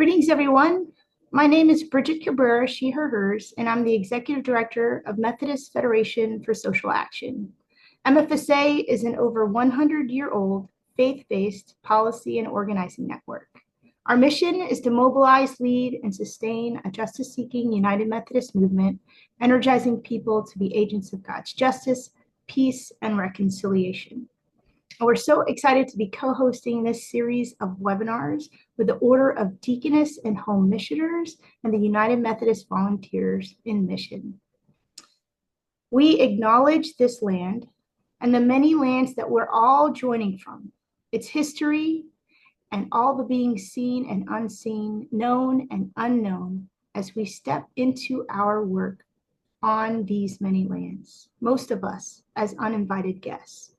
Greetings, everyone. My name is Bridget Cabrera, she, her, hers, and I'm the Executive Director of Methodist Federation for Social Action. MFSA is an over 100-year-old faith-based policy and organizing network. Our mission is to mobilize, lead, and sustain a justice-seeking United Methodist movement, energizing people to be agents of God's justice, peace, and reconciliation. We're so excited to be co-hosting this series of webinars with the Order of Deaconess and Home Missioners and the United Methodist Volunteers in Mission. We acknowledge this land and the many lands that we're all joining from, its history, and all the being seen and unseen, known and unknown as we step into our work on these many lands, most of us as uninvited guests.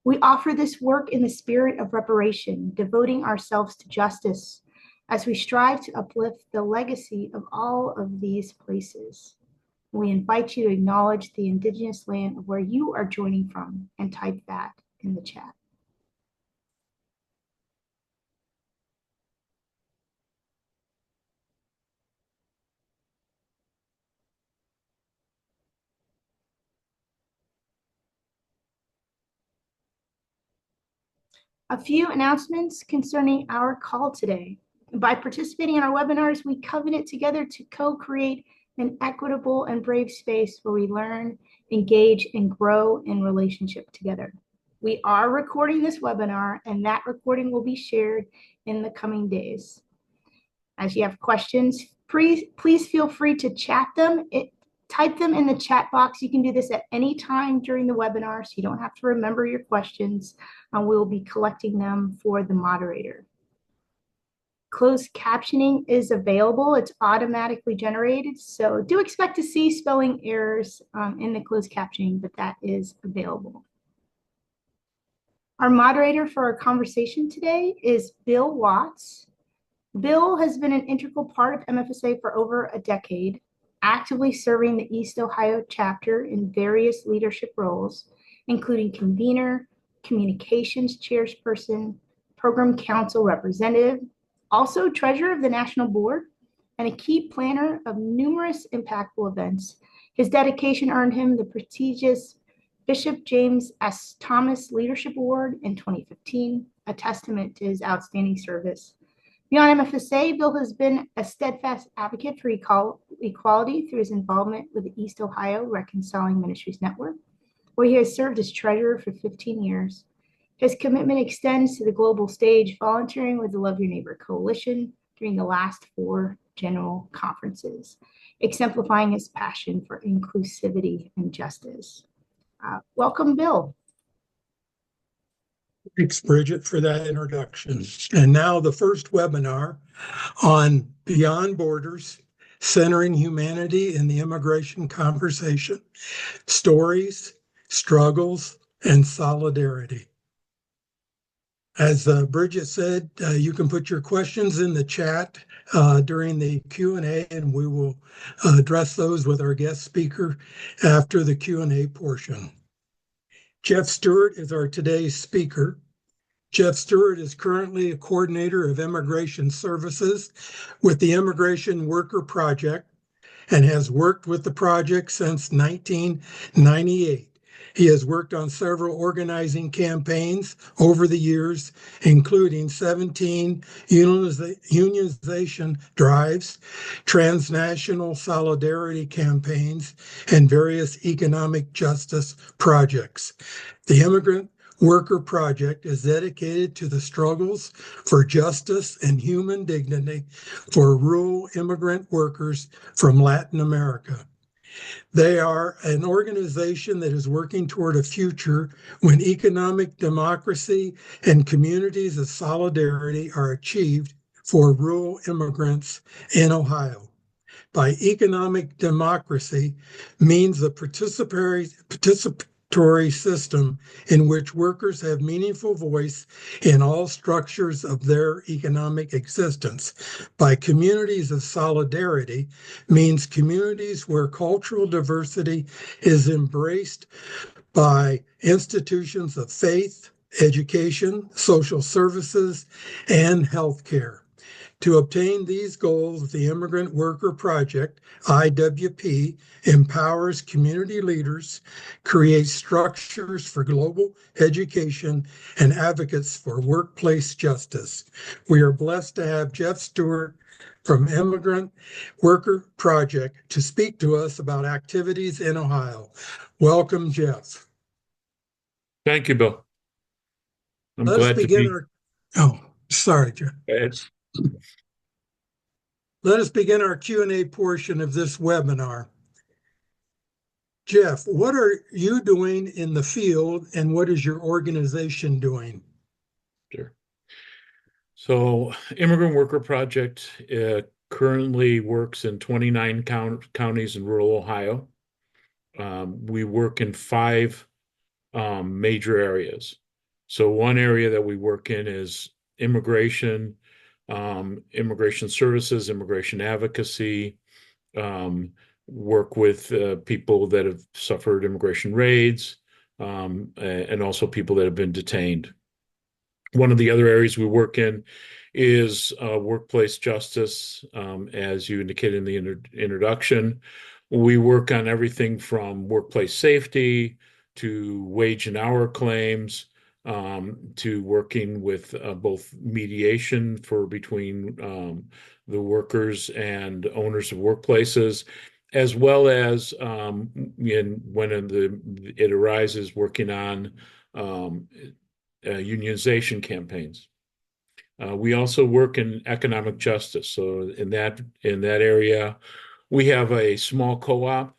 We offer this work in the spirit of reparation, devoting ourselves to justice as we strive to uplift the legacy of all of these places. We invite you to acknowledge the Indigenous land of where you are joining from and type that in the chat. A few announcements concerning our call today. By participating in our webinars, we covenant together to co-create an equitable and brave space where we learn, engage, and grow in relationship together. We are recording this webinar, and that recording will be shared in the coming days. As you have questions, please feel free to chat them. Type them in the chat box. You can do this at any time during the webinar, so you don't have to remember your questions. We will be collecting them for the moderator. Closed captioning is available. It's automatically generated, so do expect to see spelling errors in the closed captioning, but that is available. Our moderator for our conversation today is Bill Watts. Bill has been an integral part of MFSA for over a decade, actively serving the East Ohio chapter in various leadership roles, including convener, communications chairperson, program council representative, also treasurer of the national board, and a key planner of numerous impactful events. His dedication earned him the prestigious Bishop James S. Thomas Leadership Award in 2015, a testament to his outstanding service. Beyond MFSA, Bill has been a steadfast advocate for equality through his involvement with the East Ohio Reconciling Ministries Network, where he has served as treasurer for 15 years. His commitment extends to the global stage, volunteering with the Love Your Neighbor Coalition during the last 4 general conferences, exemplifying his passion for inclusivity and justice. Welcome, Bill. Thanks, Bridget, for that introduction. And now the first webinar on Beyond Borders, Centering Humanity in the Immigration Conversation, Stories, Struggles, and Solidarity. As Bridget said, you can put your questions in the chat during the Q&A, and we will address those with our guest speaker after the Q&A portion. Jeff Stewart is our today's speaker. Jeff Stewart is currently a coordinator of immigration services with the Immigrant Worker Project and has worked with the project since 1998. He has worked on several organizing campaigns over the years, including 17 unionization drives, transnational solidarity campaigns, and various economic justice projects. The Immigrant Worker Project is dedicated to the struggles for justice and human dignity for rural immigrant workers from Latin America. They are an organization that is working toward a future when economic democracy and communities of solidarity are achieved for rural immigrants in Ohio. By economic democracy means the participatory system in which workers have meaningful voice in all structures of their economic existence. By communities of solidarity means communities where cultural diversity is embraced by institutions of faith, education, social services, and healthcare. To obtain these goals, the Immigrant Worker Project, IWP, empowers community leaders, creates structures for global education, and advocates for workplace justice. We are blessed to have Jeff Stewart from Immigrant Worker Project to speak to us about activities in Ohio. Welcome, Jeff. Thank you, Bill. I'm Let us glad to begin be. our, oh, sorry, Jeff. It's, Let us begin our Q&A portion of this webinar. Jeff, what are you doing in the field and what is your organization doing? Sure. So, Immigrant Worker Project currently works in 29 counties in rural Ohio. We work in 5 major areas. So, one area that we work in is immigration, immigration services, immigration advocacy, work with people that have suffered immigration raids, and also people that have been detained. One of the other areas we work in is workplace justice, as you indicated in the introduction. We work on everything from workplace safety to wage and hour claims, to working with both mediation for between the workers and owners of workplaces, as well as it arises, working on unionization campaigns. We also work in economic justice. So in that area, we have a small co-op.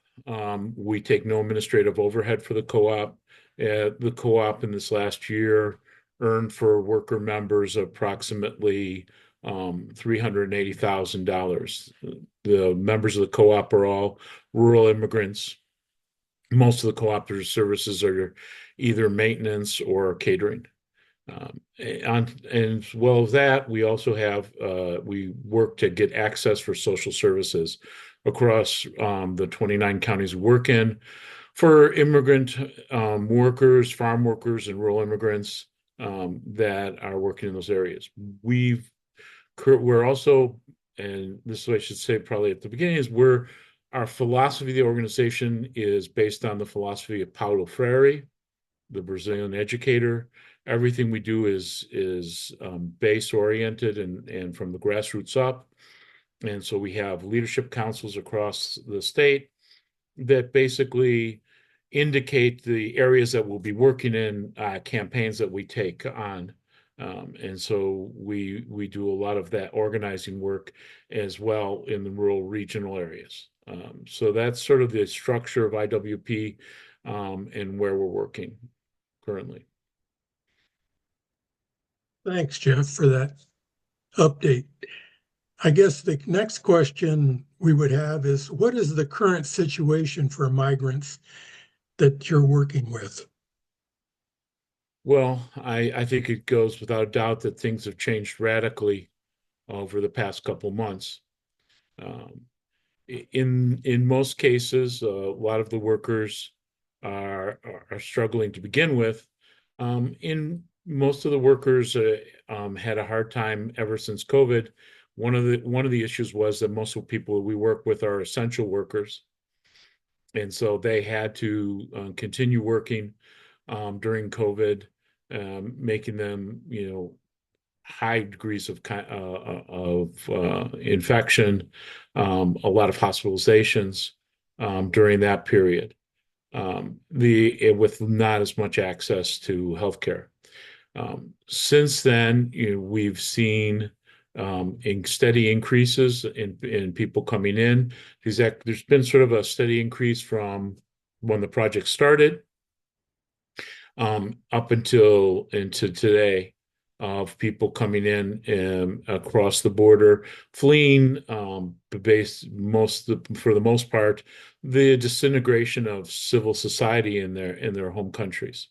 We take no administrative overhead for the co-op. The co-op in this last year earned for worker members approximately $380,000. The members of the co-op are all rural immigrants. Most of the cooperative services are either maintenance or catering. And as well as that, we also have we work to get access for social services across the 29 counties we work in for immigrant workers, farm workers, and rural immigrants that are working in those areas. We're also, and this is what I should say probably at the beginning, is our philosophy of the organization is based on the philosophy of Paulo Freire, the Brazilian educator. Everything we do is base oriented and from the grassroots up. And so we have leadership councils across the state that basically indicate the areas that we'll be working in, campaigns that we take on. And so we do a lot of that organizing work as well in the rural regional areas. So that's sort of the structure of IWP and where we're working currently. Thanks, Jeff, for that update. I guess the next question we would have is, what is the current situation for migrants that you're working with? Well, I think it goes without doubt that things have changed radically over the past couple months. In most cases, a lot of the workers are struggling to begin with. In most of the workers had a hard time ever since COVID. One of the issues was that most of the people we work with are essential workers, and so they had to continue working during COVID, making them, high degrees of infection, a lot of hospitalizations during that period, with not as much access to healthcare. Since then, we've seen steady increases in people coming in. There's been sort of a steady increase from when the project started up into today, of people coming in across the border, fleeing for the most part, the disintegration of civil society in their home countries.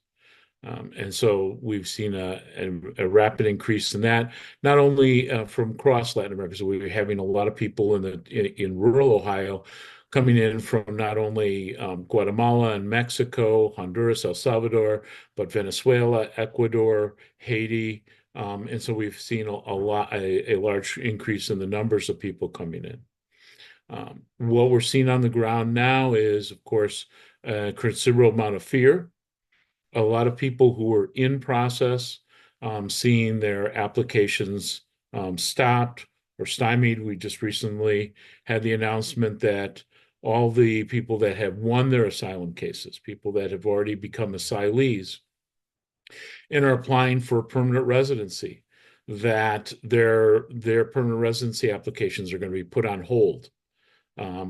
And so we've seen a rapid increase in that, not only from across Latin America. So we're having a lot of people in rural Ohio coming in from not only Guatemala and Mexico, Honduras, El Salvador, but Venezuela, Ecuador, Haiti, And so we've seen a large increase in the numbers of people coming in. What we're seeing on the ground now is, of course, a considerable amount of fear. A lot of people who are in process, seeing their applications stopped or stymied. We just recently had the announcement that all the people that have won their asylum cases, people that have already become asylees and are applying for permanent residency, that their permanent residency applications are going to be put on hold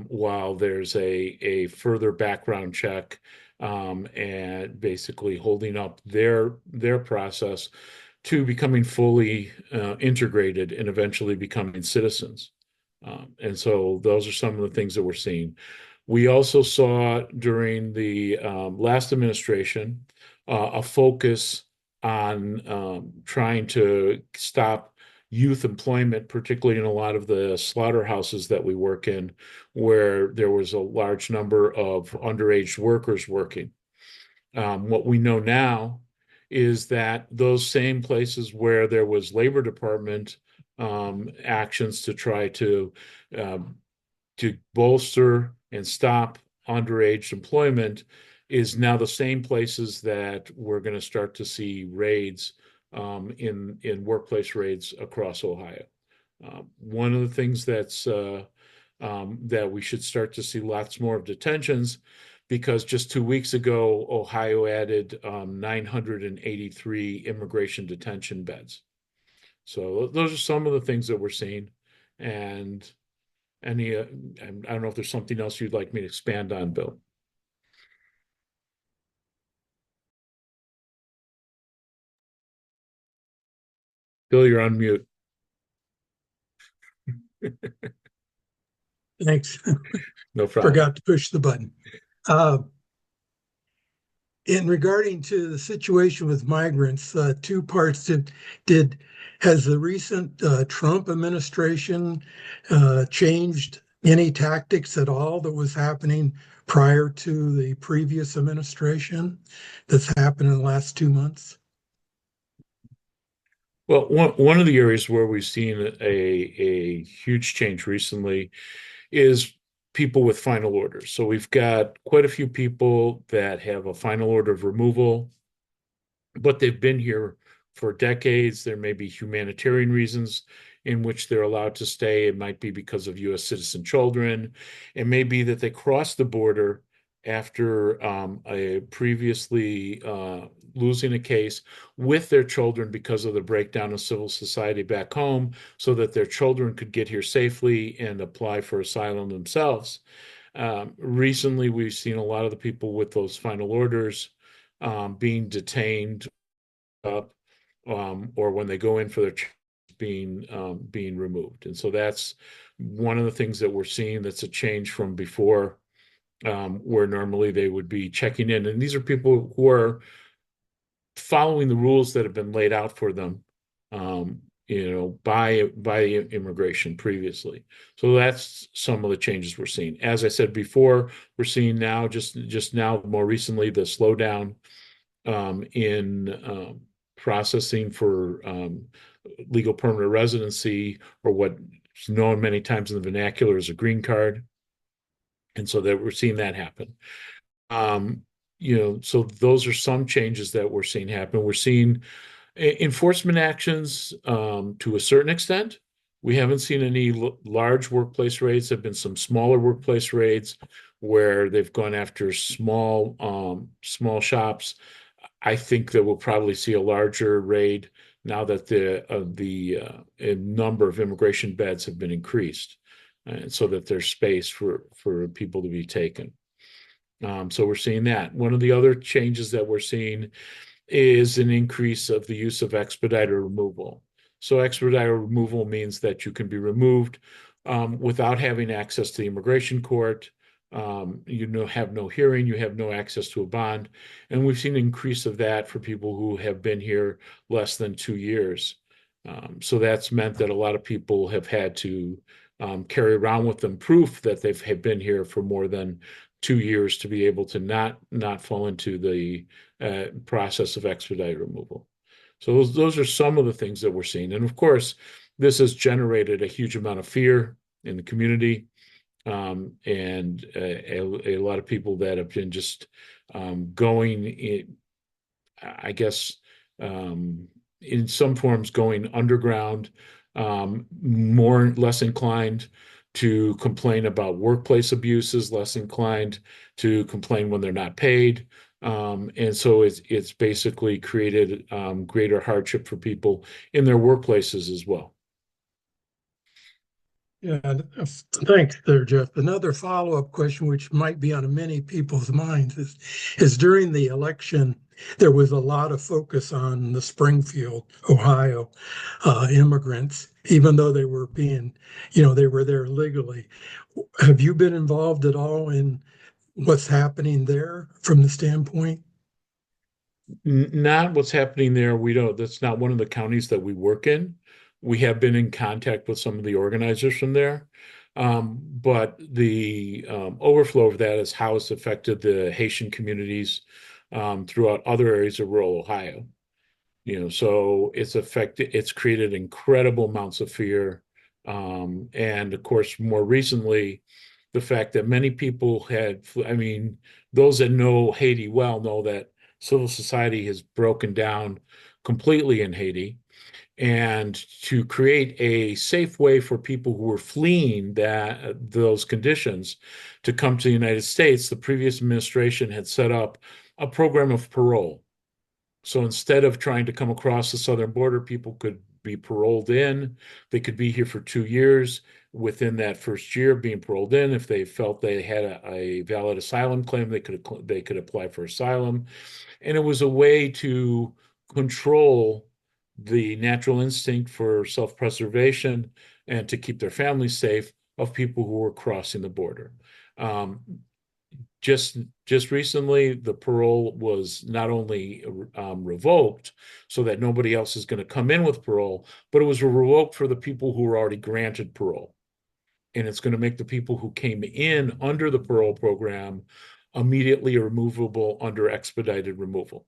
while there's a further background check, and basically holding up their process to becoming fully integrated and eventually becoming citizens. And so those are some of the things that we're seeing. We also saw during the last administration a focus on trying to stop youth employment, particularly in a lot of the slaughterhouses that we work in, where there was a large number of underage workers working. What we know now is that those same places where there was Labor Department actions to try to bolster and stop underage employment is now the same places that we're going to start to see raids in workplace raids across Ohio. One of the things that we should start to see lots more of detentions, because just 2 weeks ago, Ohio added 983 immigration detention beds. So those are some of the things that we're seeing. And I don't know if there's something else you'd like me to expand on, Bill. Bill, you're on mute. Thanks. No problem. Forgot to push the button. In regarding to the situation with migrants, two parts. Has the recent Trump administration changed any tactics at all that was happening prior to the previous administration that's happened in the last 2 months? Well, one of the areas where we've seen a huge change recently is people with final orders. So we've got quite a few people that have a final order of removal, but they've been here for decades. There may be humanitarian reasons in which they're allowed to stay. It might be because of U.S. citizen children. It may be that they crossed the border after a previously losing a case with their children because of the breakdown of civil society back home, so that their children could get here safely and apply for asylum themselves. Recently, we've seen a lot of the people with those final orders being detained up, or when they go in for their being removed. And so that's one of the things that we're seeing that's a change from before, where normally they would be checking in. And these are people who are following the rules that have been laid out for them, by immigration previously. So that's some of the changes we're seeing. As I said before, we're seeing now, just now, more recently, the slowdown in processing for legal permanent residency, or what's known many times in the vernacular as a green card. And so that we're seeing that happen. So those are some changes that we're seeing happen. We're seeing enforcement actions to a certain extent. We haven't seen any large workplace raids. There have been some smaller workplace raids where they've gone after small shops. I think that we'll probably see a larger raid now that the number of immigration beds have been increased, and so that there's space for people to be taken. So we're seeing that. One of the other changes that we're seeing is an increase of the use of expedited removal. So expedited removal means that you can be removed without having access to the immigration court. You have no hearing, you have no access to a bond. And we've seen an increase of that for people who have been here less than 2 years. So that's meant that a lot of people have had to carry around with them proof that they've been here for more than 2 years to be able to not fall into the process of expedited removal. So those are some of the things that we're seeing. And of course, this has generated a huge amount of fear in the community, and a lot of people that have been just going in, I guess, in some forms going underground, less inclined to complain about workplace abuses, less inclined to complain when they're not paid. And so it's basically created greater hardship for people in their workplaces as well. Yeah, thanks there, Jeff. Another follow-up question, which might be on many people's minds, is during the election, there was a lot of focus on the Springfield, Ohio immigrants, even though they were they were there legally. Have you been involved at all in what's happening there from the standpoint? Not what's happening there. We don't, that's not one of the counties that we work in. We have been in contact with some of the organizers from there. But the overflow of that is how it's affected the Haitian communities throughout other areas of rural Ohio. So it's created incredible amounts of fear. And of course, more recently, the fact that many people I mean, those that know Haiti well know that civil society has broken down completely in Haiti. And to create a safe way for people who are fleeing those conditions to come to the United States, the previous administration had set up a program of parole. So instead of trying to come across the southern border, people could be paroled in. They could be here for 2 years. Within that first year being paroled in, if they felt they had a valid asylum claim, they could apply for asylum. And it was a way to control the natural instinct for self-preservation and to keep their families safe of people who were crossing the border. Um, just recently, the parole was not only revoked so that nobody else is going to come in with parole, but it was revoked for the people who were already granted parole. And it's going to make the people who came in under the parole program immediately removable under expedited removal.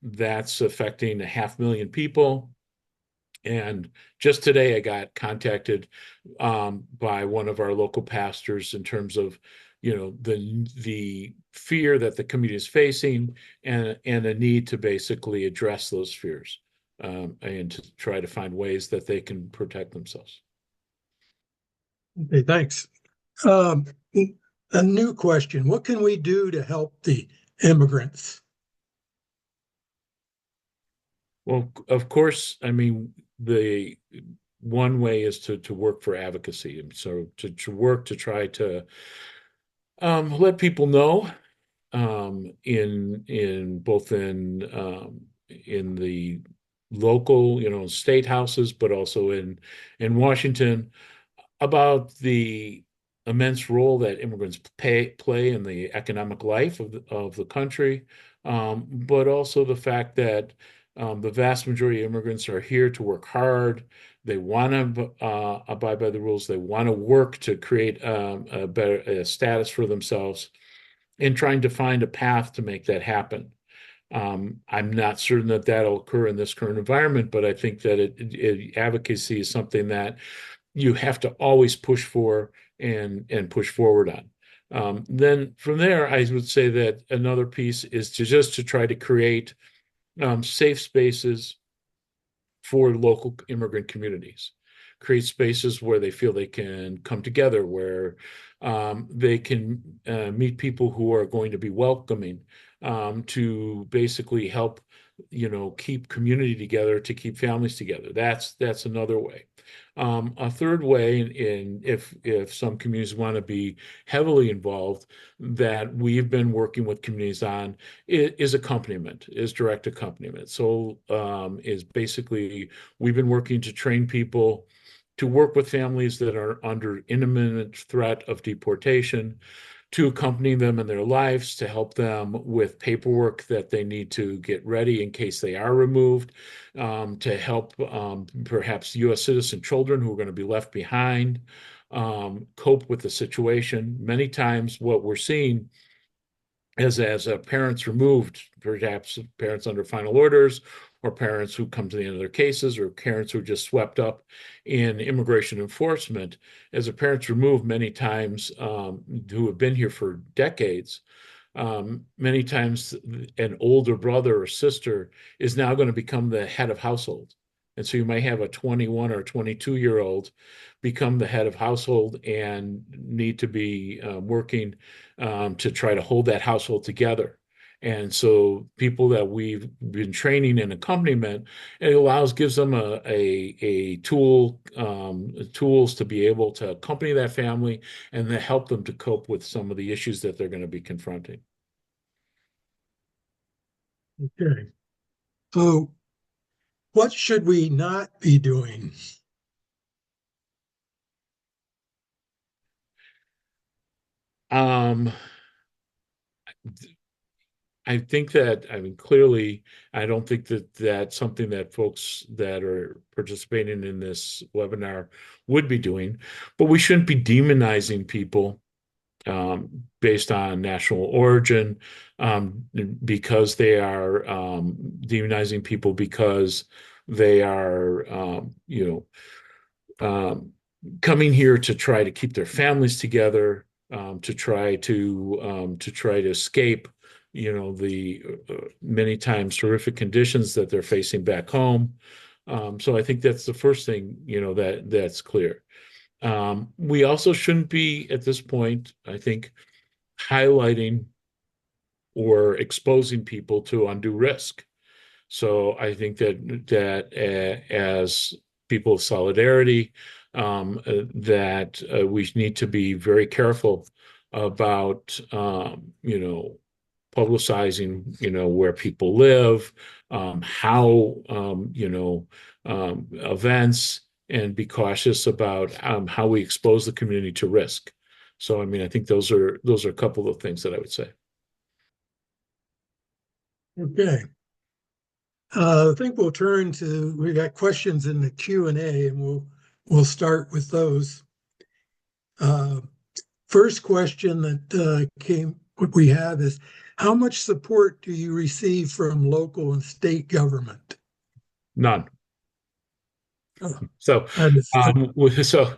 That's affecting 500,000 people. And just today, I got contacted by one of our local pastors in terms of, the fear that the community is facing and a need to basically address those fears and to try to find ways that they can protect themselves. Okay, thanks. A new question. What can we do to help the immigrants? Well, of course, I mean, the one way is to work for advocacy. And so to work to try to let people know in both in the local, state houses, but also in Washington about the immense role that immigrants play in the economic life of the country, but also the fact that the vast majority of immigrants are here to work hard. They want to abide by the rules. They want to work to create a better status for themselves, and trying to find a path to make that happen. I'm not certain that that'll occur in this current environment, but I think that advocacy is something that you have to always push for and push forward on. Then from there, I would say that another piece is to try to create safe spaces for local immigrant communities, create spaces where they feel they can come together, where they can meet people who are going to be welcoming, to basically help, keep community together, to keep families together. That's another way. A third way, if some communities want to be heavily involved, that we've been working with communities on is accompaniment, is direct accompaniment. So is basically we've been working to train people to work with families that are under imminent threat of deportation, to accompany them in their lives, to help them with paperwork that they need to get ready in case they are removed, to help perhaps U.S. citizen children who are going to be left behind cope with the situation. Many times what we're seeing is as parents removed, perhaps parents under final orders, or parents who come to the end of their cases, or parents who are just swept up in immigration enforcement. As a parent's removed many times, who have been here for decades, many times an older brother or sister is now going to become the head of household. And so you might have a 21 or 22-year-old become the head of household and need to be working to try to hold that household together. And so people that we've been training in accompaniment, it gives them a tool, tools to be able to accompany that family and to help them to cope with some of the issues that they're going to be confronting. Okay. So what should we not be doing? Um, I think that, I mean, clearly, I don't think that that's something that folks that are participating in this webinar would be doing, but we shouldn't be demonizing people based on national origin, because they are demonizing people because they are, coming here to try to keep their families together, to try to escape, the many times horrific conditions that they're facing back home. So I think that's the first thing, that's clear. We also shouldn't be at this point, I think, highlighting or exposing people to undue risk. So I think that as people of solidarity, that we need to be very careful about, publicizing, where people live, how, events, and be cautious about how we expose the community to risk. So, I mean, I think those are a couple of things that I would say. Okay. I think we got questions in the Q&A, and we'll start with those. First question that we have is, how much support do you receive from local and state government? None. Oh, So, understood. so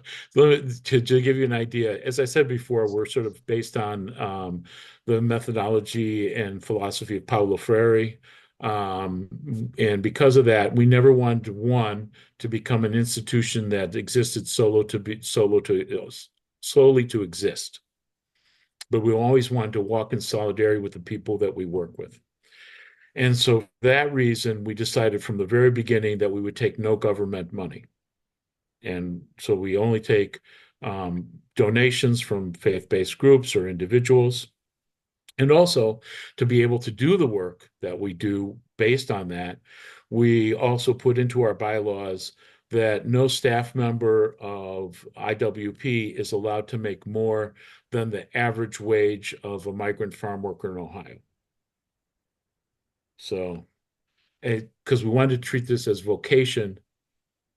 to give you an idea, as I said before, we're sort of based on the methodology and philosophy of Paulo Freire. And because of that, we never wanted to become an institution that existed solely to exist. But we always wanted to walk in solidarity with the people that we work with. And so for that reason, we decided from the very beginning that we would take no government money. And so we only take donations from faith-based groups or individuals. And also, to be able to do the work that we do based on that, we also put into our bylaws that no staff member of IWP is allowed to make more than the average wage of a migrant farm worker in Ohio. So, because we wanted to treat this as vocation,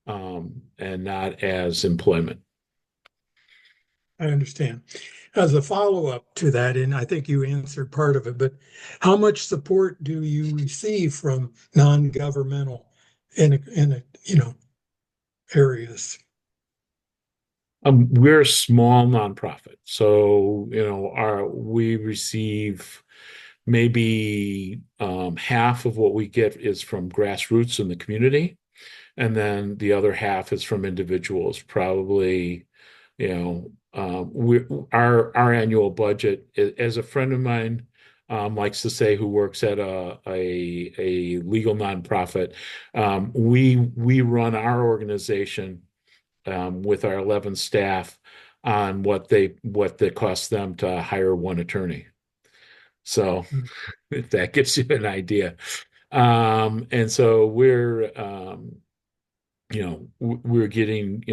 and not as employment. I understand. As a follow-up to that, and I think you answered part of it, but how much support do you receive from non-governmental areas? We're a small nonprofit, so we receive maybe half of what we get is from grassroots in the community, and then the other half is from individuals. Probably, our annual budget, as a friend of mine likes to say, who works at a legal nonprofit, we run our organization with our 11 staff on what it costs them to hire one attorney. So if that gives you an idea. And so we're getting,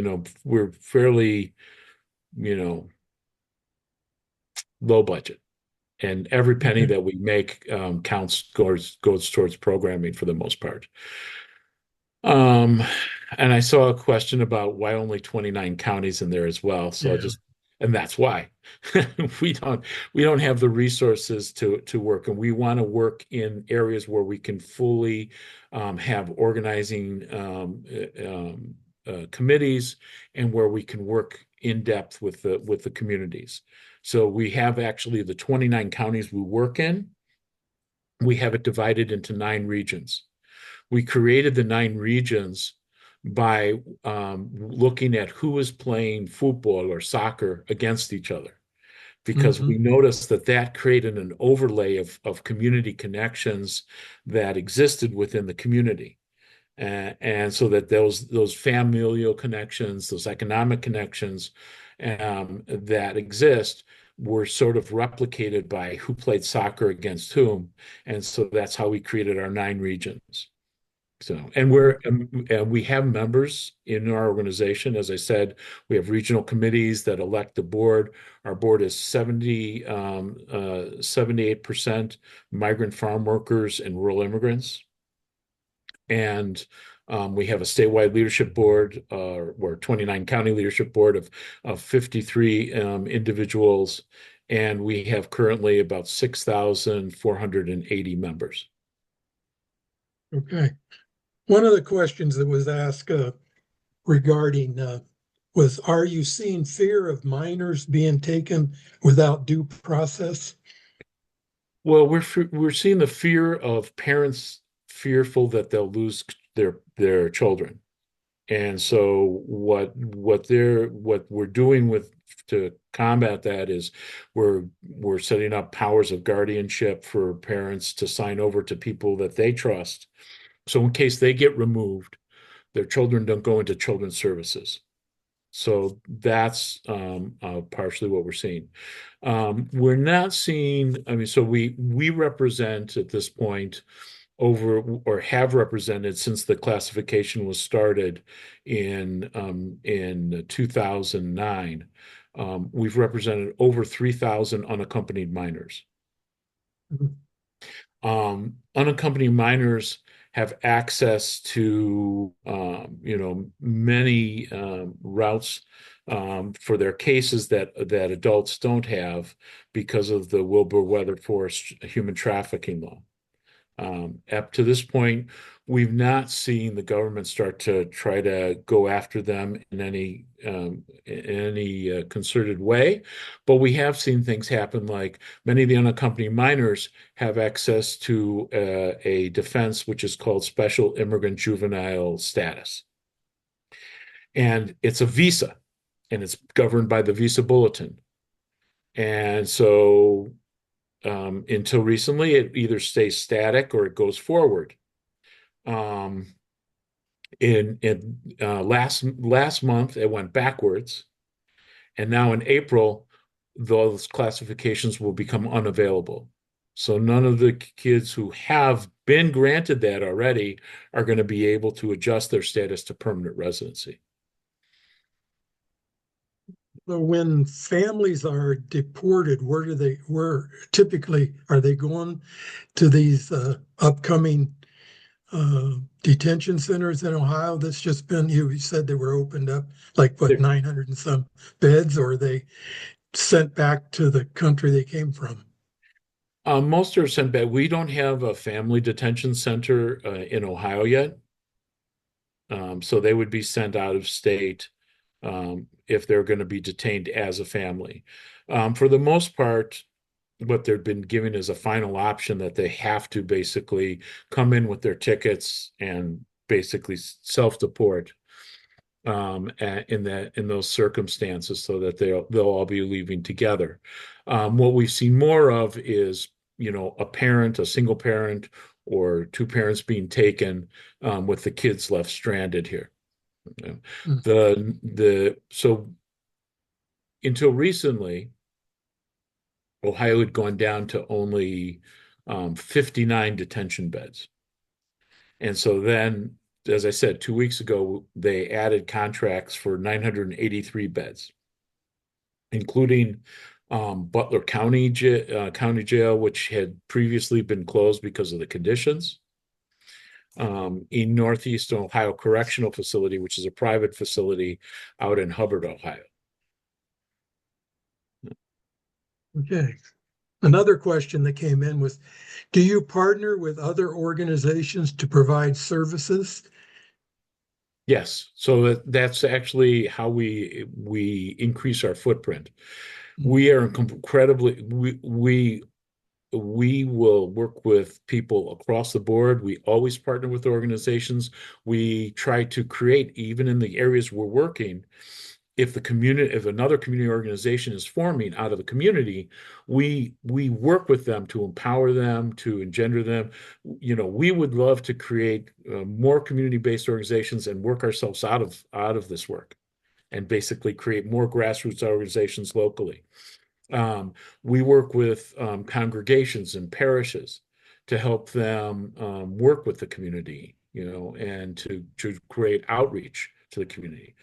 we're fairly, low budget. And every penny that we make goes towards programming for the most part. And I saw a question about why only 29 counties in there as well. So Yeah. just And that's why we don't have the resources to work, and we want to work in areas where we can fully have organizing committees, and where we can work in depth with the communities. So we have actually the 29 counties we work in. We have it divided into 9 regions. We created the 9 regions by looking at who was playing football or soccer against each other, because we noticed that created an overlay of community connections that existed within the community. And so that those familial connections, those economic connections that exist were sort of replicated by who played soccer against whom. And so that's how we created our 9 regions. So, and we have members in our organization. As I said, we have regional committees that elect the board. Our board is 78% migrant farm workers and rural immigrants. And we have a statewide leadership board, or 29 county leadership board of 53 individuals. And we have currently about 6,480 members. Okay. One of the questions that was asked regarding was, are you seeing fear of minors being taken without due process? Well, we're seeing the fear of parents fearful that they'll lose their children. And so what we're doing to combat that is we're setting up powers of guardianship for parents to sign over to people that they trust. So in case they get removed, their children don't go into children's services. So that's partially what we're seeing. We're not seeing, I mean, so we represent at this point over, or have represented since the classification was started in 2009. We've represented over 3,000 unaccompanied minors. Unaccompanied minors have access to many routes for their cases that adults don't have because of the Wilbur-Weatherford human trafficking law. Up to this point, we've not seen the government start to try to go after them in any concerted way, but we have seen things happen, like many of the unaccompanied minors have access to a defense which is called special immigrant juvenile status, and it's a visa, and it's governed by the visa bulletin. And so until recently, it either stays static or it goes forward. Last month, it went backwards, and now in April, those classifications will become unavailable. So none of the kids who have been granted that already are going to be able to adjust their status to permanent residency. When families are deported, where typically are they going to these upcoming detention centers in Ohio? That's just been, you said they were opened up, like what, 900 and some beds, or are they sent back to the country they came from? Most are sent back. We don't have a family detention center in Ohio yet. So they would be sent out of state if they're going to be detained as a family. For the most part, what they've been given is a final option that they have to basically come in with their tickets and basically self-deport in those circumstances, so that they'll all be leaving together. What we've seen more of is, a single parent or 2 parents being taken with the kids left stranded here. So until recently, Ohio had gone down to only 59 detention beds. And so then, as I said, 2 weeks ago, they added contracts for 983 beds, including Butler County Jail, which had previously been closed because of the conditions. In Northeast Ohio Correctional Facility, which is a private facility out in Hubbard, Ohio. Okay. Another question that came in was, do you partner with other organizations to provide services? Yes, so that's actually how we increase our footprint. We are incredibly we will work with people across the board. We always partner with organizations. We try to create, even in the areas we're working, if another community organization is forming out of the community, we work with them to empower them, to engender them. We would love to create more community-based organizations and work ourselves out of this work, and basically create more grassroots organizations locally. We work with congregations and parishes to help them work with the community, and to create outreach to the community.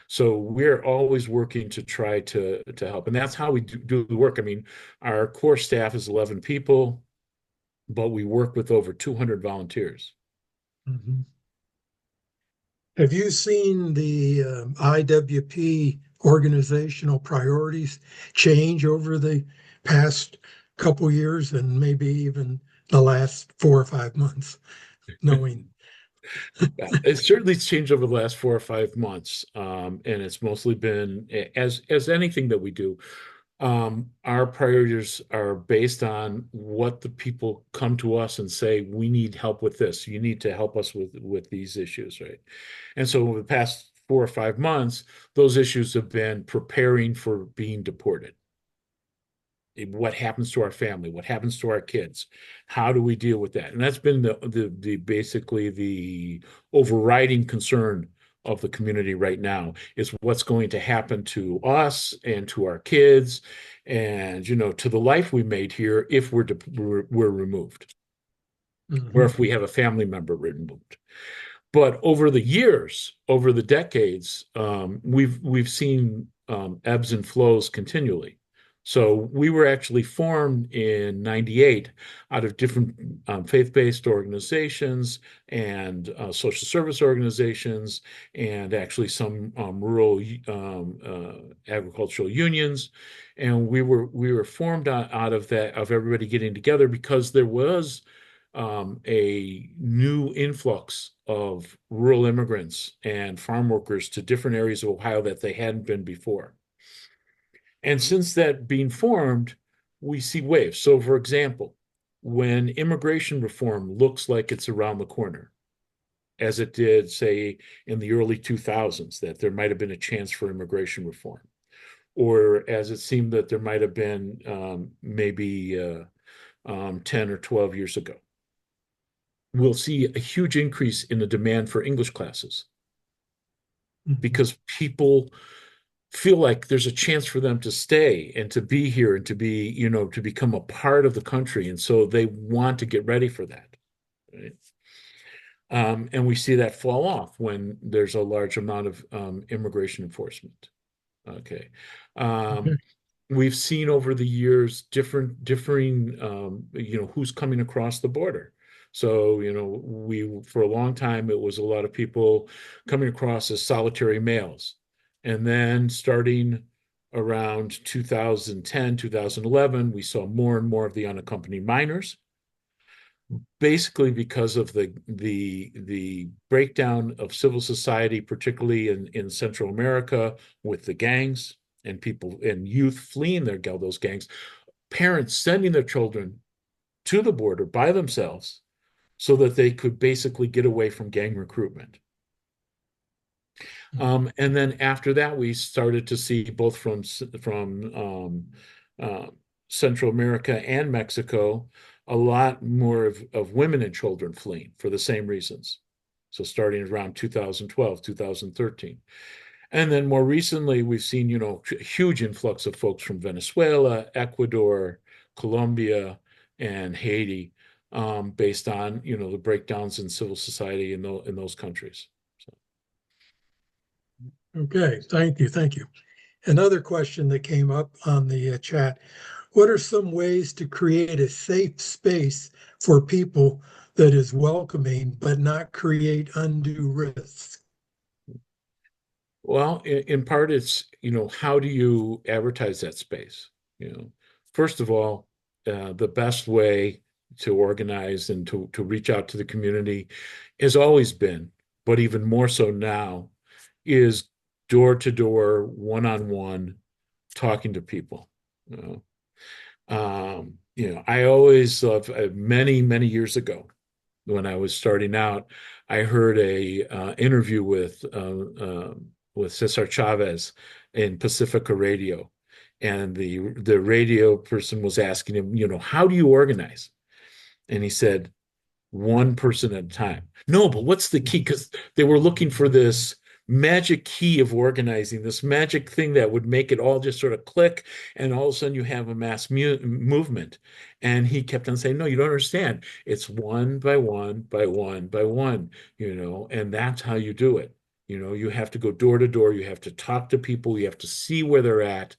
So we're always working to try to help, and that's how we do the work. I mean, our core staff is 11 people, but we work with over 200 volunteers. Mhm. Have you seen the IWP organizational priorities change over the past couple years and maybe even the last 4 or 5 months, knowing? Yeah, it's certainly changed over the last 4 or 5 months, and it's mostly been as anything that we do. Our priorities are based on what the people come to us and say, we need help with this. You need to help us with these issues, right? And so over the past 4 or 5 months, those issues have been preparing for being deported. What happens to our family? What happens to our kids? How do we deal with that? And that's been the basically the overriding concern of the community right now, is what's going to happen to us and to our kids, and to the life we made here if we're removed, or Mhm. if we have a family member removed. But over the years, over the decades, we've seen ebbs and flows continually. So we were actually formed in '98 out of different faith-based organizations and social service organizations, and actually some rural agricultural unions. And we were formed out of that, of everybody getting together, because there was a new influx of rural immigrants and farm workers to different areas of Ohio that they hadn't been before. And since that being formed, we see waves. So, for example, when immigration reform looks like it's around the corner, as it did, say, in the early 2000s, that there might have been a chance for immigration reform, or as it seemed that there might have been maybe 10 or 12 years ago, we'll see a huge increase in the demand for English classes, Mhm. because people feel like there's a chance for them to stay and to be here and to be, to become a part of the country. And so they want to get ready for that. Right? And we see that fall off when there's a large amount of immigration enforcement. Okay. Okay. We've seen over the years differing, who's coming across the border. So, for a long time, it was a lot of people coming across as solitary males. And then starting around 2010, 2011, we saw more and more of the unaccompanied minors, basically because of the breakdown of civil society, particularly in Central America, with the gangs and people and youth fleeing those gangs, parents sending their children to the border by themselves so that they could basically get away from gang recruitment. And then after that, we started to see, both from uh, Central America and Mexico, a lot more of women and children fleeing for the same reasons. So starting around 2012, 2013. And then more recently, we've seen, a huge influx of folks from Venezuela, Ecuador, Colombia, and Haiti, based on, the breakdowns in civil society in those countries. Okay. Thank you. Thank you. Another question that came up on the chat: what are some ways to create a safe space for people that is welcoming but not create undue risk? Well, in part, it's, how do you advertise that space? first of all, the best way to organize and to reach out to the community has always been, but even more so now, is door to door, one on one, talking to people. I always loved, many years ago when I was starting out, I heard a interview with Cesar Chavez in Pacifica Radio, and the radio person was asking him, how do you organize? And he said, one person at a time. No, but what's the key? Because they were looking for this magic key of organizing, this magic thing that would make it all just sort of click, and all of a sudden you have a mass movement. And he kept on saying, no, you don't understand. It's one by one by one by one, and that's how you do it. You have to go door to door. You have to talk to people. You have to see where they're at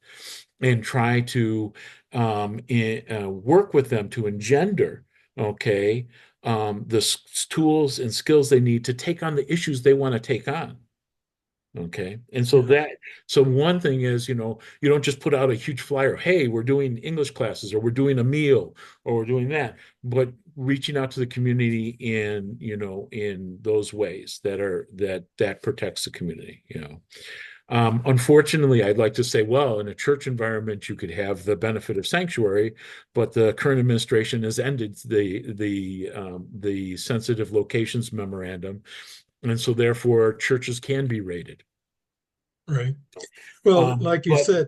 and try to work with them to engender, okay, the tools and skills they need to take on the issues they want to take on. Okay. And so one thing is, you don't just put out a huge flyer, hey, we're doing English classes, or we're doing a meal, or we're doing that, but reaching out to the community in those ways that protects the community. Unfortunately, I'd like to say, well, in a church environment, you could have the benefit of sanctuary, but the current administration has ended the sensitive locations memorandum, and so therefore churches can be raided. Right. Well, like you said,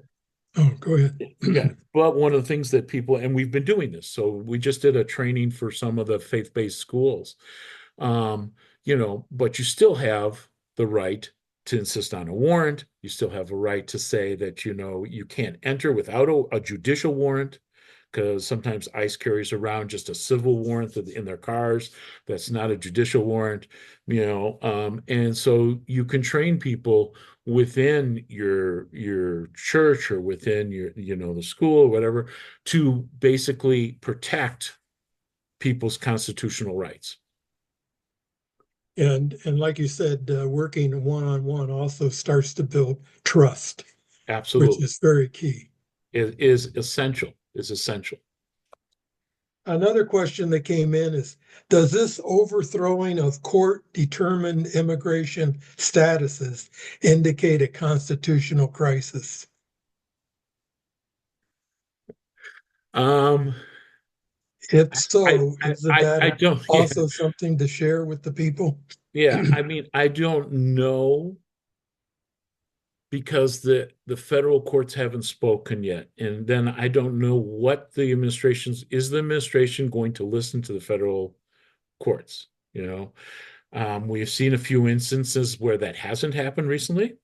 oh, go ahead. Yeah, but one of the things that people, and we've been doing this, so we just did a training for some of the faith-based schools, but you still have the right to insist on a warrant. You still have a right to say that, you can't enter without a judicial warrant, because sometimes ICE carries around just a civil warrant in their cars. That's not a judicial warrant, and so you can train people within your church or within your, the school or whatever, to basically protect people's constitutional rights. And like you said, working one-on-one also starts to build trust. Absolutely. Which is very key. It is essential. Is essential. Another question that came in is, does this overthrowing of court-determined immigration statuses indicate a constitutional crisis? If so, isn't that also something to share with the people? Yeah, I mean, I don't know, because the federal courts haven't spoken yet. And then I don't know what the is the administration going to listen to the federal courts? We've seen a few instances where that hasn't happened recently.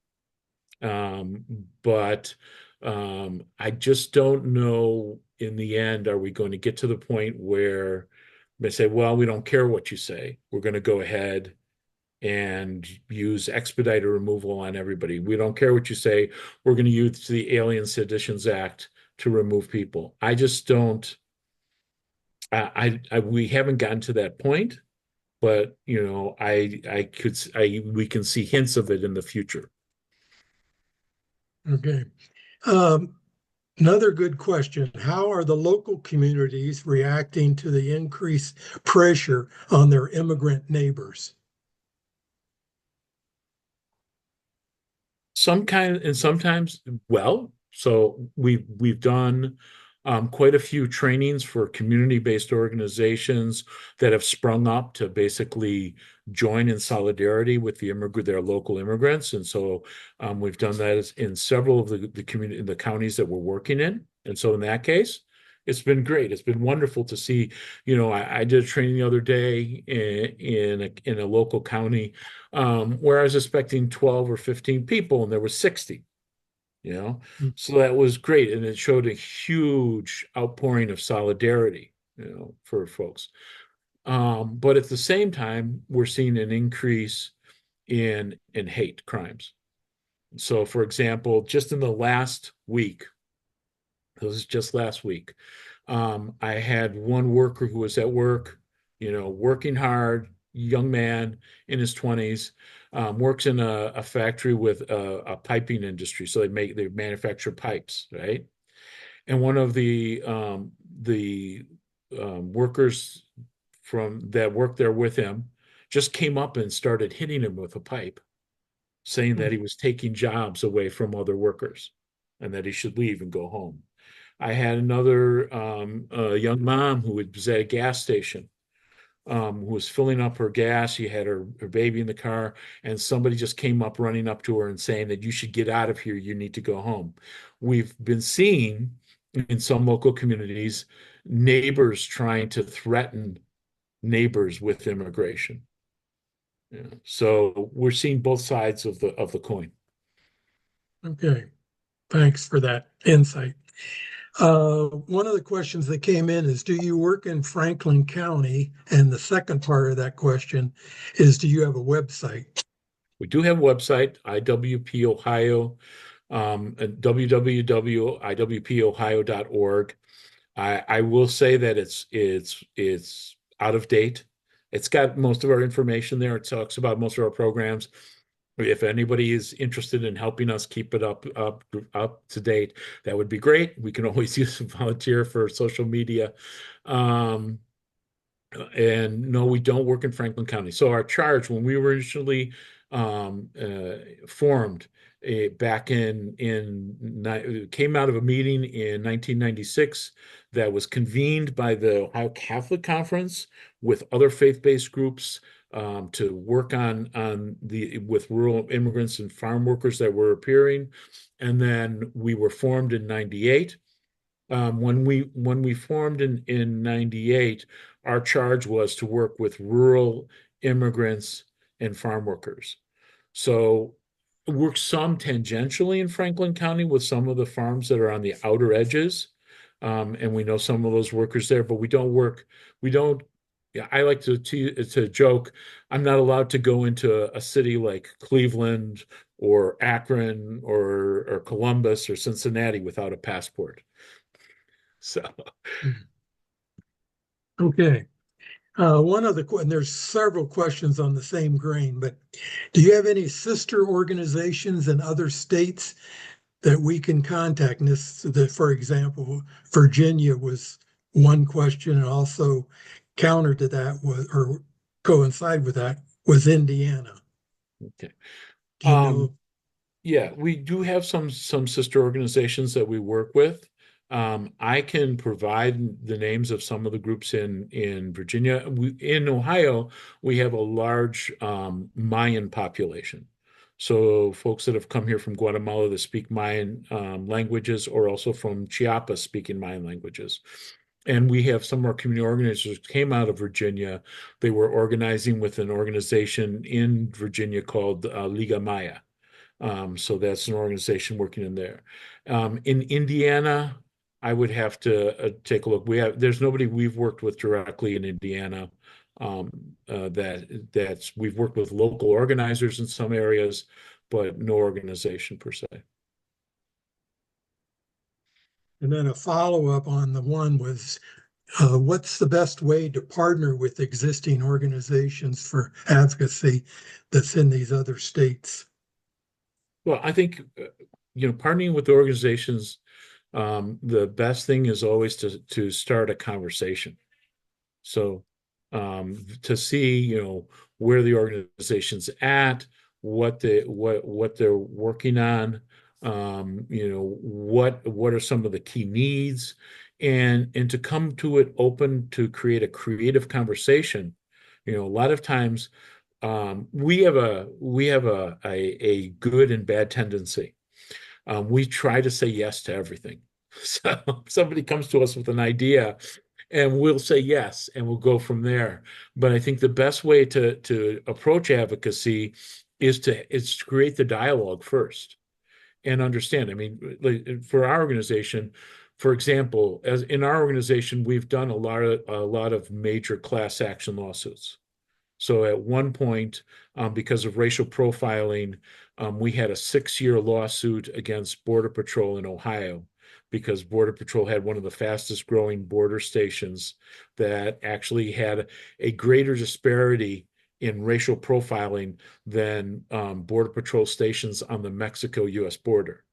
But I just don't know, in the end, are we going to get to the point where they say, well, we don't care what you say. We're going to go ahead and use expedited removal on everybody. We don't care what you say. We're going to use the Alien Seditions Act to remove people. I just don't. We haven't gotten to that point, but we can see hints of it in the future. Okay. Another good question. How are the local communities reacting to the increased pressure on their immigrant neighbors? Sometimes, well, so we've done quite a few trainings for community-based organizations that have sprung up to basically join in solidarity with their local immigrants, and so we've done that in several of the community in the counties that we're working in, and so in that case, it's been great. It's been wonderful to see. I did a training the other day in a local county where I was expecting 12 or 15 people, and there were 60. So that was great, and it showed a huge outpouring of solidarity, for folks. But at the same time, we're seeing an increase in hate crimes. So, for example, just in the last week, this is just last week, I had one worker who was at work, working hard, young man in his 20s, works in a factory with a piping industry. So they manufacture pipes, right? and one of the workers from that worked there with him just came up and started hitting him with a pipe, saying that he was taking jobs away from other workers and that he should leave and go home. I had another young mom who was at a gas station, who was filling up her gas. She had her baby in the car, and somebody just came up running up to her and saying that you should get out of here. You need to go home. We've been seeing in some local communities neighbors trying to threaten neighbors with immigration. Yeah. So we're seeing both sides of the coin. Okay, thanks for that insight. One of the questions that came in is, do you work in Franklin County? And the second part of that question is, do you have a website? We do have a website, IWP Ohio, at www.iwpohio.org. I will say that it's out of date. It's got most of our information there. It talks about most of our programs. If anybody is interested in helping us keep it up to date, that would be great. We can always use a volunteer for social media. And no, we don't work in Franklin County. So our charge, when we were initially formed back came out of a meeting in 1996 that was convened by the Ohio Catholic Conference with other faith-based groups to work with rural immigrants and farm workers that were appearing. And then we were formed in 98. When we formed in 98, our charge was to work with rural immigrants and farm workers. So work some tangentially in Franklin County with some of the farms that are on the outer edges. And we know some of those workers there, but we don't, yeah, I like to joke, I'm not allowed to go into a city like Cleveland or Akron or Columbus or Cincinnati without a passport. So, Okay. And there's several questions on the same grain, but do you have any sister organizations in other states that we can contact? And for example, Virginia was one question, and also counter to that or coincide with that was Indiana. okay. Do you know? Yeah, we do have some sister organizations that we work with. I can provide the names of some of the groups in Virginia. In Ohio, we have a large Mayan population. So folks that have come here from Guatemala that speak Mayan languages, or also from Chiapas speaking Mayan languages. And we have some of our community organizers came out of Virginia. They were organizing with an organization in Virginia called Liga Maya. So that's an organization working in there. In Indiana, I would have to take a look. There's nobody we've worked with directly in Indiana. We've worked with local organizers in some areas, but no organization per se. And then a follow-up on the one was, what's the best way to partner with existing organizations for advocacy that's in these other states? Well, I think partnering with organizations, the best thing is always to start a conversation. So to see, where the organization's at, what they're working on, what are some of the key needs, and to come to it open to create a creative conversation. A lot of times we have a good and bad tendency. We try to say yes to everything. So somebody comes to us with an idea, and we'll say yes, and we'll go from there. But I think the best way to approach advocacy is to create the dialogue first and understand. I mean, like, for our organization, for example, as in our organization, we've done a lot of major class action lawsuits. So at one point, because of racial profiling, we had a 6-year lawsuit against Border Patrol in Ohio because Border Patrol had one of the fastest growing border stations that actually had a greater disparity in racial profiling than Border Patrol stations on the Mexico-US border.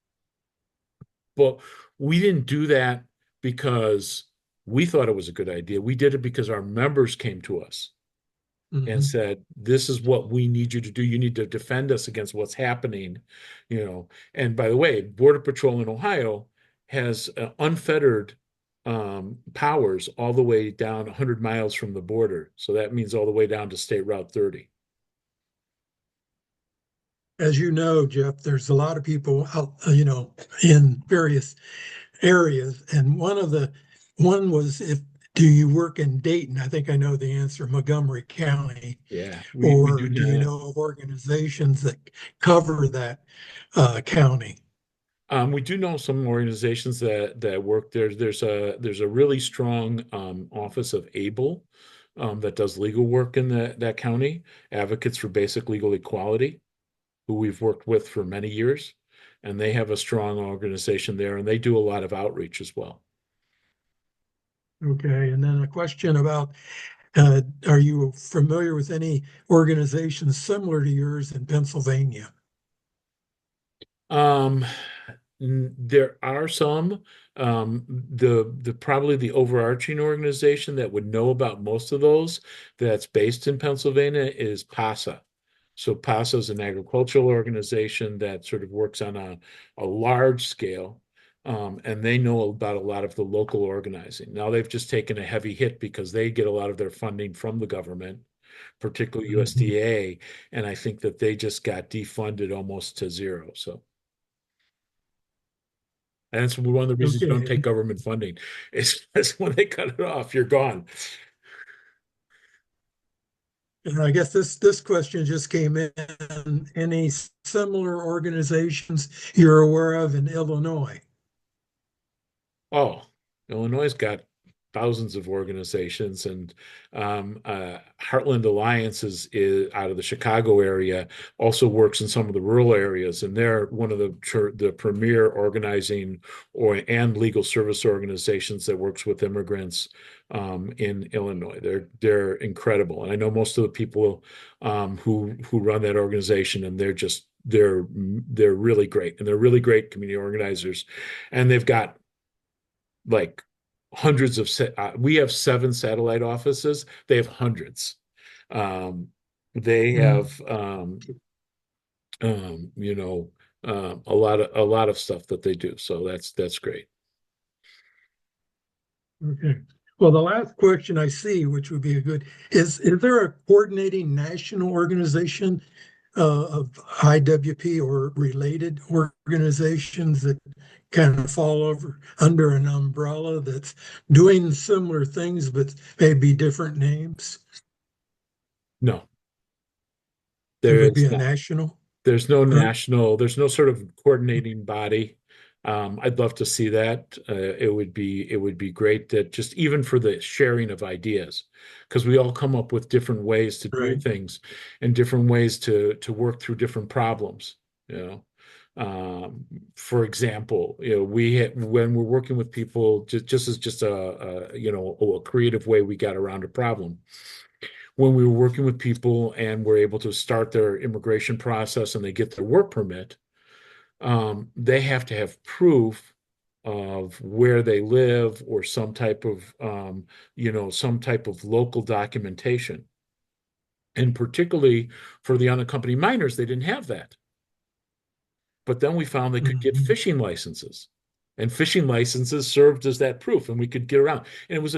But we didn't do that because we thought it was a good idea. We did it because our members came to us and said, this is what we need you to do. You need to defend us against what's happening, you know. And by the way, Border Patrol in Ohio has unfettered powers all the way down 100 miles from the border. So that means all the way down to State Route 30. As you know, Jeff, there's a lot of people out, in various areas. And one was, do you work in Dayton? I think I know the answer, Montgomery County. Yeah, we Or do do you not. know of organizations that cover that county? We do know some organizations that work there. There's a really strong office of ABLE that does legal work in that county, Advocates for Basic Legal Equality, who we've worked with for many years, and they have a strong organization there, and they do a lot of outreach as well. Okay, and then a question about, are you familiar with any organizations similar to yours in Pennsylvania? There are some. The probably the overarching organization that would know about most of those that's based in Pennsylvania is PASA. So PASA is an agricultural organization that sort of works on a large scale, and they know about a lot of the local organizing. Now they've just taken a heavy hit because they get a lot of their funding from the government, particularly USDA, and I think that they just got defunded almost to zero. So. And that's one of the reasons you don't take Okay, government funding. It's when they cut it off, you're gone. and I guess this question just came in. Any similar organizations you're aware of in Illinois? Oh, Illinois' got thousands of organizations, and Heartland Alliance is out of the Chicago area, also works in some of the rural areas, and they're one of the premier organizing and legal service organizations that works with immigrants in Illinois. They're incredible, and I know most of the people who run that organization, and they're really great, and they're really great community organizers, and they've got like hundreds of we have 7 satellite offices. They have hundreds. They have a lot of stuff that they do. So that's great. Okay. Well, the last question I see, which would be a good, is there a coordinating national organization of IWP or related organizations that kind of fall under an umbrella that's doing similar things, but maybe different names? No, It there would be is a not. national There's no group. there's no sort of coordinating body. I'd love to see that. It would be great that just even for the sharing of ideas, because we all come up with different ways to do Right. things and different ways to work through different problems. For example, when we're working with people, just as just a creative way we got around a problem. When we were working with people and we're able to start their immigration process and they get their work permit, they have to have proof of where they live or some type of local documentation. And particularly for the unaccompanied minors, they didn't have that. But then we found they could get fishing licenses, and fishing licenses served as that proof, and we could get around. And it was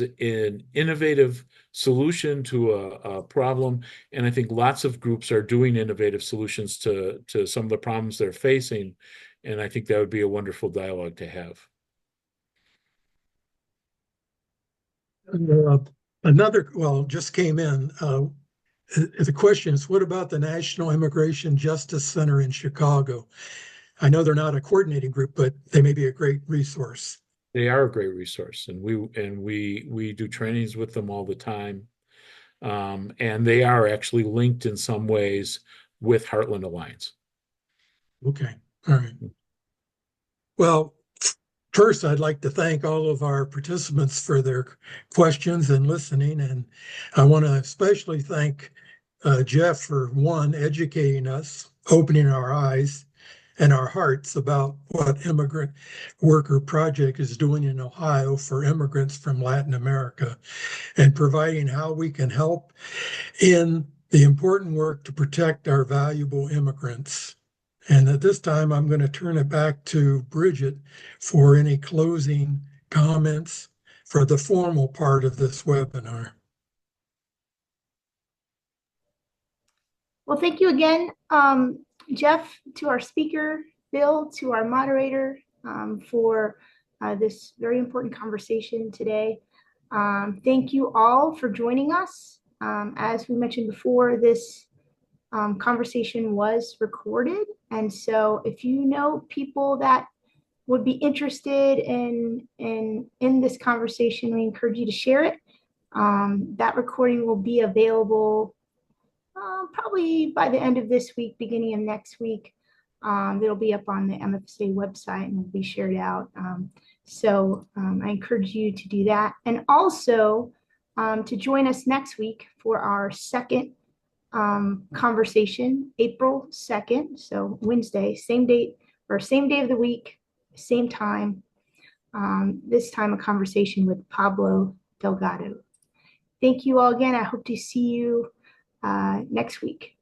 an innovative solution to a problem, and I think lots of groups are doing innovative solutions to some of the problems they're facing, and I think that would be a wonderful dialogue to have. Just came in. The question is, what about the National Immigration Justice Center in Chicago? I know they're not a coordinating group, but they may be a great resource. They are a great resource, and we do trainings with them all the time, and they are actually linked in some ways with Heartland Alliance. Okay, all right. Well, first, I'd like to thank all of our participants for their questions and listening, and I want to especially thank Jeff for, one, educating us, opening our eyes, and our hearts about what Immigrant Worker Project is doing in Ohio for immigrants from Latin America and providing how we can help in the important work to protect our valuable immigrants. And at this time, I'm going to turn it back to Bridget for any closing comments for the formal part of this webinar. Well, thank you again, Jeff, to our speaker, Bill, to our moderator, for this very important conversation today. Thank you all for joining us. As we mentioned before, this conversation was recorded. And so if you know people that would be interested in this conversation, we encourage you to share it. That recording will be available probably by the end of this week, beginning of next week. It'll be up on the MFSA website and will be shared out. So I encourage you to do that. And also to join us next week for our second conversation, April 2nd. So Wednesday, same date or same day of the week, same time. This time a conversation with Pablo Delgado. Thank you all again. I hope to see you next week.